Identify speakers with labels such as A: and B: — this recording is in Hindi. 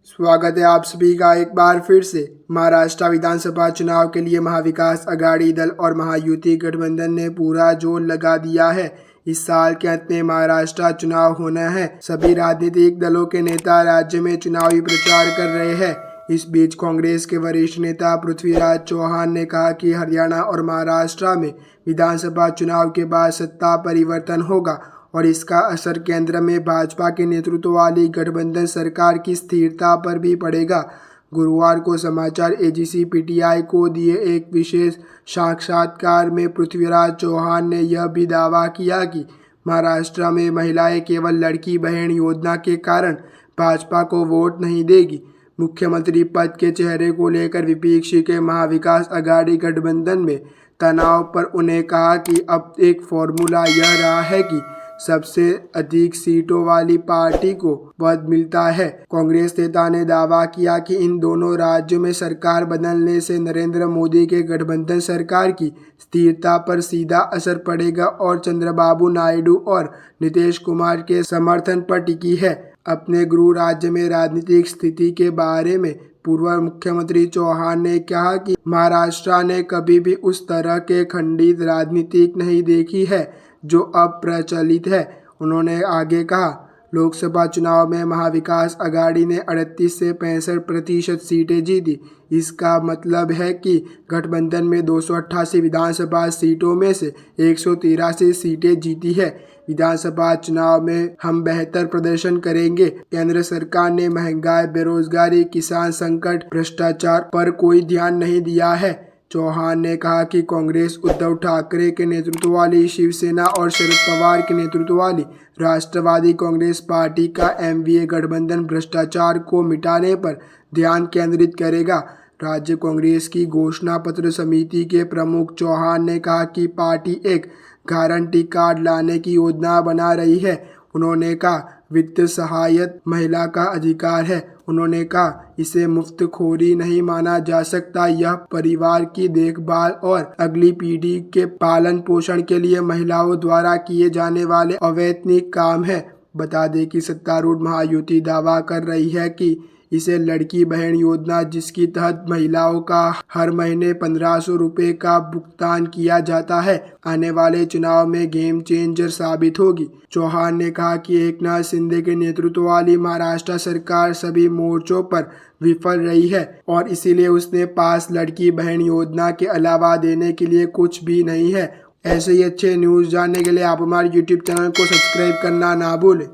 A: स्वागत है आप सभी का एक बार फिर से। महाराष्ट्र विधानसभा चुनाव के लिए महाविकास अघाड़ी दल और महायुति गठबंधन ने पूरा जोर लगा दिया है। इस साल के अंत में महाराष्ट्र चुनाव होना है। सभी राजनीतिक दलों के नेता राज्य में चुनावी प्रचार कर रहे हैं। इस बीच कांग्रेस के वरिष्ठ नेता पृथ्वीराज चौहान ने कहा कि हरियाणा और महाराष्ट्र में विधानसभा चुनाव के बाद सत्ता परिवर्तन होगा और इसका असर केंद्र में भाजपा के नेतृत्व वाली गठबंधन सरकार की स्थिरता पर भी पड़ेगा। गुरुवार को समाचार एजेंसी पीटीआई को दिए एक विशेष साक्षात्कार में पृथ्वीराज चौहान ने यह भी दावा किया कि महाराष्ट्र में महिलाएं केवल लड़की बहन योजना के कारण भाजपा को वोट नहीं देगी। मुख्यमंत्री पद के चेहरे को लेकर विपक्षी के महाविकास अघाड़ी गठबंधन में तनाव पर उन्हें कहा कि अब एक फॉर्मूला यह रहा है कि सबसे अधिक सीटों वाली पार्टी को पद मिलता है। कांग्रेस नेता ने दावा किया कि इन दोनों राज्यों में सरकार बदलने से नरेंद्र मोदी के गठबंधन सरकार की स्थिरता पर सीधा असर पड़ेगा और चंद्रबाबू नायडू और नीतीश कुमार के समर्थन पर टिकी है। अपने गृह राज्य में राजनीतिक स्थिति के बारे में पूर्व मुख्यमंत्री चौहान ने कहा कि महाराष्ट्र ने कभी भी उस तरह के खंडित राजनीति नहीं देखी है जो अब प्रचलित है। उन्होंने आगे कहा, लोकसभा चुनाव में महाविकास अघाड़ी ने 38 से 65% सीटें जीती। इसका मतलब है कि गठबंधन में 288 विधानसभा सीटों में से 183 सीटें जीती है। विधानसभा चुनाव में हम बेहतर प्रदर्शन करेंगे। केंद्र सरकार ने महंगाई, बेरोजगारी, किसान संकट, भ्रष्टाचार पर कोई ध्यान नहीं दिया है। चौहान ने कहा कि कांग्रेस उद्धव ठाकरे के नेतृत्व वाली शिवसेना और शरद पवार के नेतृत्व वाली राष्ट्रवादी कांग्रेस पार्टी का एनडीए गठबंधन भ्रष्टाचार को मिटाने पर ध्यान केंद्रित करेगा। राज्य कांग्रेस की घोषणा पत्र समिति के प्रमुख चौहान ने कहा कि पार्टी एक गारंटी कार्ड लाने की योजना बना रही है। उन्होंने कहा, वित्त सहायता महिला का अधिकार है। उन्होंने कहा, इसे मुफ्तखोरी नहीं माना जा सकता। यह परिवार की देखभाल और अगली पीढ़ी के पालन पोषण के लिए महिलाओं द्वारा किए जाने वाले अवैतनिक काम है। बता दें कि सत्तारूढ़ महायुति दावा कर रही है कि इसे लड़की बहन योजना, जिसके तहत महिलाओं का हर महीने 1500 रुपये का भुगतान किया जाता है, आने वाले चुनाव में गेम चेंजर साबित होगी। चौहान ने कहा कि एकनाथ शिंदे के नेतृत्व वाली महाराष्ट्र सरकार सभी मोर्चों पर विफल रही है और इसीलिए उसने पास लड़की बहन योजना के अलावा देने के लिए कुछ भी नहीं है। ऐसे ही अच्छे न्यूज़ जानने के लिए आप हमारे YouTube चैनल को सब्सक्राइब करना ना भूलें।